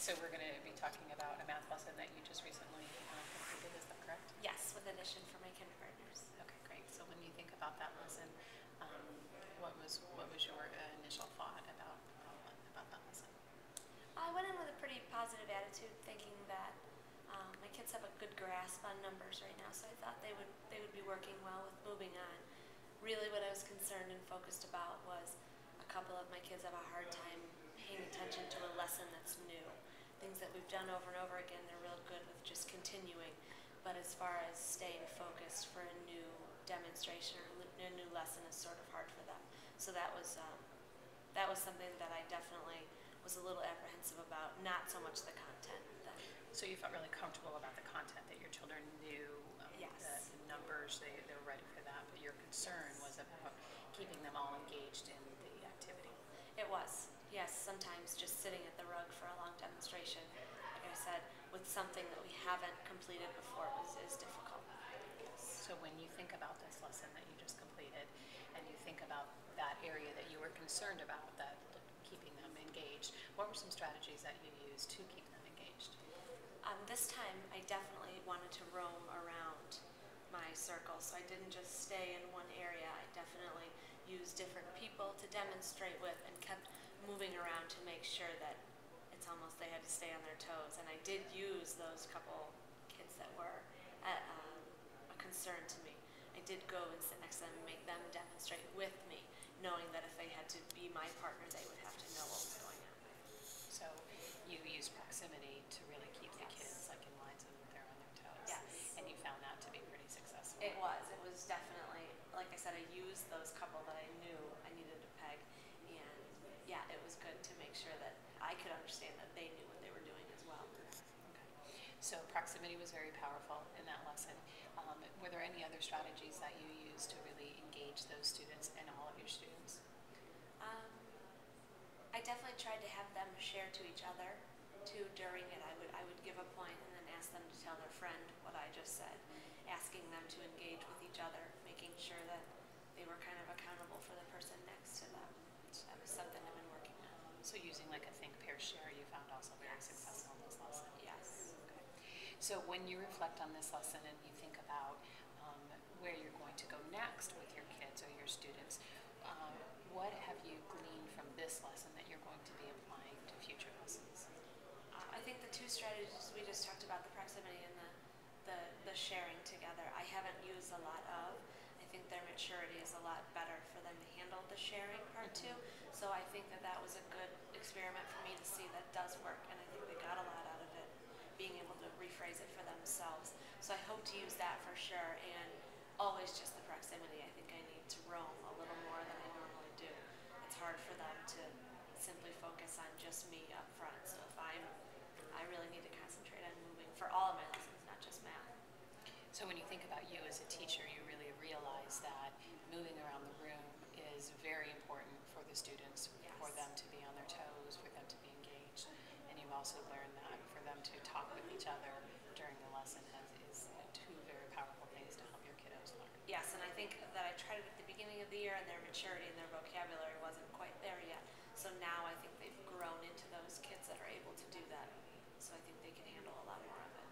So we're going to be talking about a math lesson that you just recently completed, is that correct? Yes, with addition for my kindergartners. Okay, great. So when you think about that lesson, what was your initial thought about that lesson? I went in with a pretty positive attitude, thinking that my kids have a good grasp on numbers right now, so I thought they would be working well with moving on. Really, what I was concerned and focused about was a couple of my kids have a hard time paying attention to a lesson that's new. Things that we've done over and over again, they're real good with just continuing. But as far as staying focused for a new demonstration or a new lesson is sort of hard for them. So that was something that I definitely was a little apprehensive about, not so much the content. So you felt really comfortable about the content, that your children knew yes. the numbers, they were ready for that, but your concern yes. was about keeping them all engaged in the activity. It was, yes. Sometimes just sitting at the rug for a long demonstration, like I said, with something that we haven't completed before is difficult. So when you think about this lesson that you just completed, and you think about that area that you were concerned about, that keeping them engaged, what were some strategies that you used to keep them engaged? This time I definitely wanted to roam around my circle, so I didn't just stay in one area. I definitely used different people to demonstrate with and kept moving around to make sure that it's almost they had to stay on their toes. And I did use those couple kids that were a concern to me. I did go and sit next to them and make them demonstrate with me, knowing that if they had to be my partner, they would have to know what was going on. So you use proximity to really keep the yes. kids like in line so that they're on their toes. Yes. And you found that to be pretty successful. It was. It was definitely, like I said, I used those couple that I knew I needed to peg. And yeah, it was good to make sure that I could understand that they knew what they were doing as well. Okay. So proximity was very powerful in that lesson. Were there any other strategies that you used to really engage those students and all of your students? I definitely tried to have them share to each other too during it. I would give a point and then ask them to tell their friend what I just said, asking them to engage with each other, making sure that they were kind of accountable for the person next to them. So that was something I've been working on. So using like a think, pair, share you found also very yes. successful in this lesson? Yes. Okay. So when you reflect on this lesson and you think about where you're going to go next with your kids or your students, what have you gleaned from this lesson that you're going to be applying to future lessons? I think the two strategies we just talked about, the proximity and the sharing together, I haven't used a lot of. I think their maturity is a lot better for them to handle the sharing part too. So I think that was a good experiment for me to see that does work, and I think they got a lot out of it, being able to rephrase it for themselves. So I hope to use that for sure, and always just the proximity. I think I need to roam a little more than I normally do. It's hard for them to simply focus on just me up front. So if I really need to concentrate on moving for all of my lessons, not just math. So when you think about you as a teacher, you really realize that moving around the room is very important for the students, yes. for them to be on their toes, for them to be engaged. And you've also learned that for them to talk with each other during the lesson is two very powerful things to help your kiddos learn. Yes, and I think that I tried it at the beginning of the year, and their maturity and their vocabulary wasn't quite there yet. So now I think they've grown into those kids that are able to do that. So I think they can handle a lot more of it.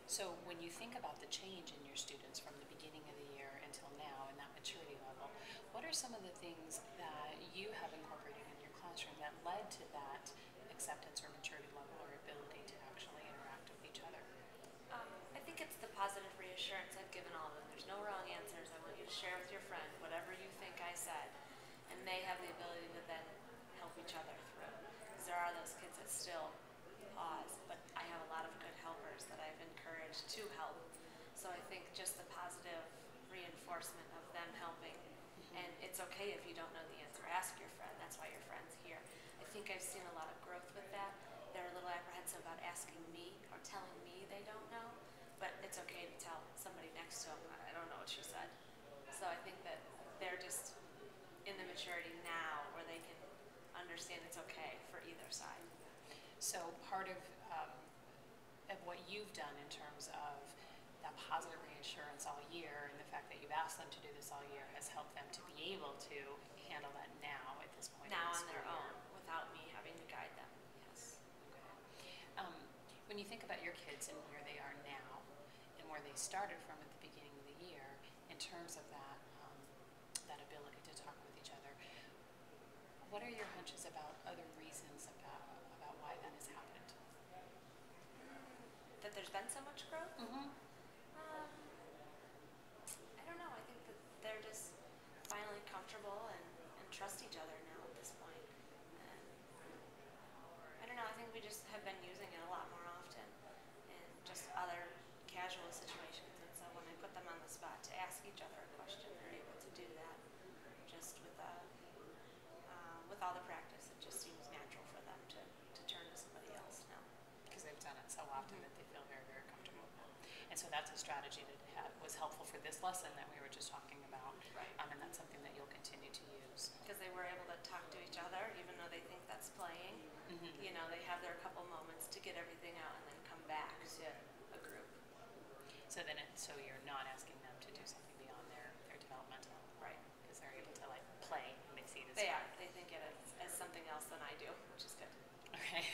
So when you think about the change in your students from the beginning of the year until now and that maturity level, what are some of the things that you have incorporated in your classroom that led to that acceptance or maturity level or ability to actually interact with each other? I think it's the positive reassurance I've given all of them. There's no wrong answers. I want you to share with your friend whatever you think I said, and they have the ability to then help each other through. Because there are those kids that still pause, but I have a lot of good helpers that I've encouraged to help. So I think just the positive reinforcement of them helping, and it's okay if you don't know the answer. Ask your friend. That's why your friend's here. I think I've seen a lot of growth with that. They're a little apprehensive about asking me or telling me they don't know, but it's okay to tell somebody next to them, I don't know what she said. So I think that they're just in the maturity now where they can understand it's okay for either side. So part of what you've done in terms of that positive reassurance all year and the fact that you've asked them to do this all year has helped them to be able to handle that now at this point. Now on their own without me having to guide them, yes. Okay. think about your kids and where they are now and where they started from at the beginning of the year in terms of that ability to talk with each other, what are your hunches about other reasons about why that has happened? That there's been so much growth? Mm-hmm. I don't know. I think that they're just finally comfortable and trust each other now at this point. And I don't know. I think we just have been using it a lot more often in just other casual situations. And so when I put them on the spot to ask each other a question, they're able to do that just with all the practice. It just seems natural for them to turn to somebody else now. Because they've done it so often that they feel very, very comfortable with that. And so that's a strategy that was helpful for this lesson that we were just talking about. Right. And that's something that you'll continue to use. Because they were able to talk to each other, even though they think that's playing. Mm-hmm. You know, they have their couple moments to get everything out and then come back to a group. So so you're not asking them to do something beyond their developmental. Right. Because they're able to like play and they see this. They are. They think it as something else than I do, which is good. Okay.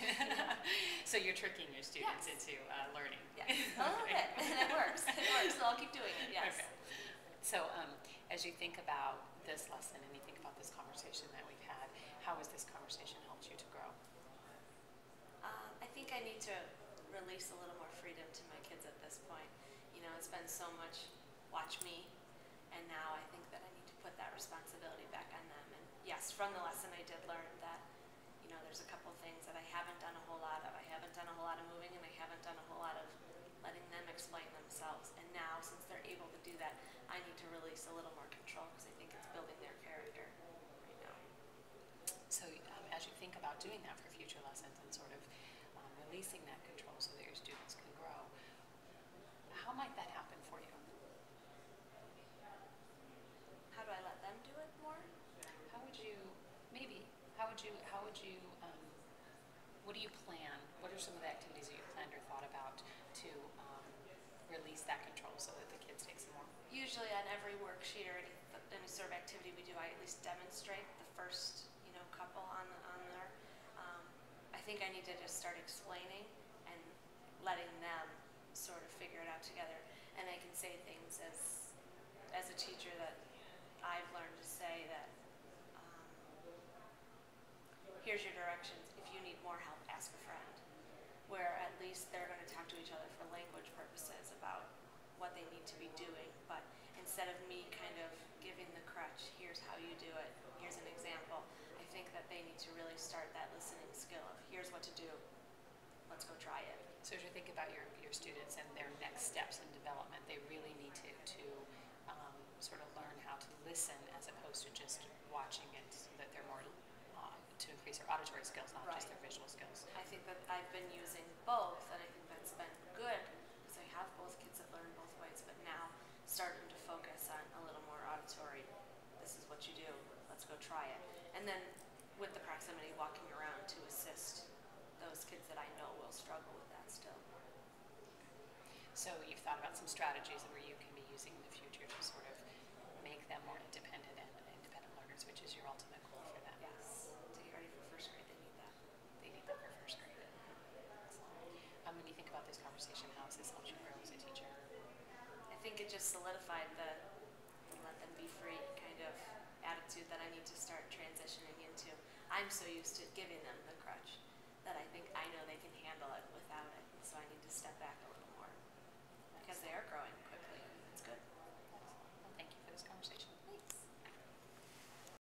So you're tricking your students Yes. into learning. Yes. A little bit. And it works. It works. So I'll keep doing it. Yes. Okay. So as you think about this lesson and you think about this conversation that we've had, how has this conversation helped you to grow? I think I need to release a little more freedom to my kids at this point. You know, it's been so much watch me, and now I think that I need to put that responsibility back on them. And yes, from the lesson I did learn that, you know, there's a couple things that I haven't done a whole lot of. I haven't done a whole lot of moving, and I haven't done a whole lot of letting them explain themselves. And now, since they're able to do that, I need to release a little more control because I think it's building their character right now. So as you think about doing that for future lessons and sort of releasing that control so that your students can grow, how might that happen for you? How do I let them do it more? How would you, what do you plan? What are some of the activities that you planned or thought about to release that control so that the kids take some more? Usually on every worksheet or any sort of activity we do, I at least demonstrate the first, you know, couple on there. I think I need to just start explaining and letting them sort of figure it out together. And I can say things as a teacher that I've learned to say that here's your directions. If you need more help, ask a friend. Where at least they're going to talk to each other for language purposes about what they need to be doing. But instead of me kind of giving the crutch, here's how you do it, here's an example, I think that they need to really start that listening skill of here's what to do, let's go try it. So as you think about your students and their next steps in development, they really need to sort of learn how to listen as opposed to just watching it, so that they're more to increase their auditory skills, not just their visual skills. I think that I've been using both, and I think that's been good because I have both kids that learn both ways, but now starting to focus on a little more auditory. This is what you do. Let's go try it. And then with the proximity, walking around to assist those kids that I know will struggle with that still. So you've thought about some strategies where you can be using in the future to sort of make them more independent and independent learners, which is your ultimate goal for them. Yes. To get ready for first grade, they need that. They need that for first grade. When you think about this conversation, how has this helped you grow as a teacher? I think it just solidified the let them be free kind of attitude that I need to start transitioning into. I'm so used to giving them the crutch that I think I know they can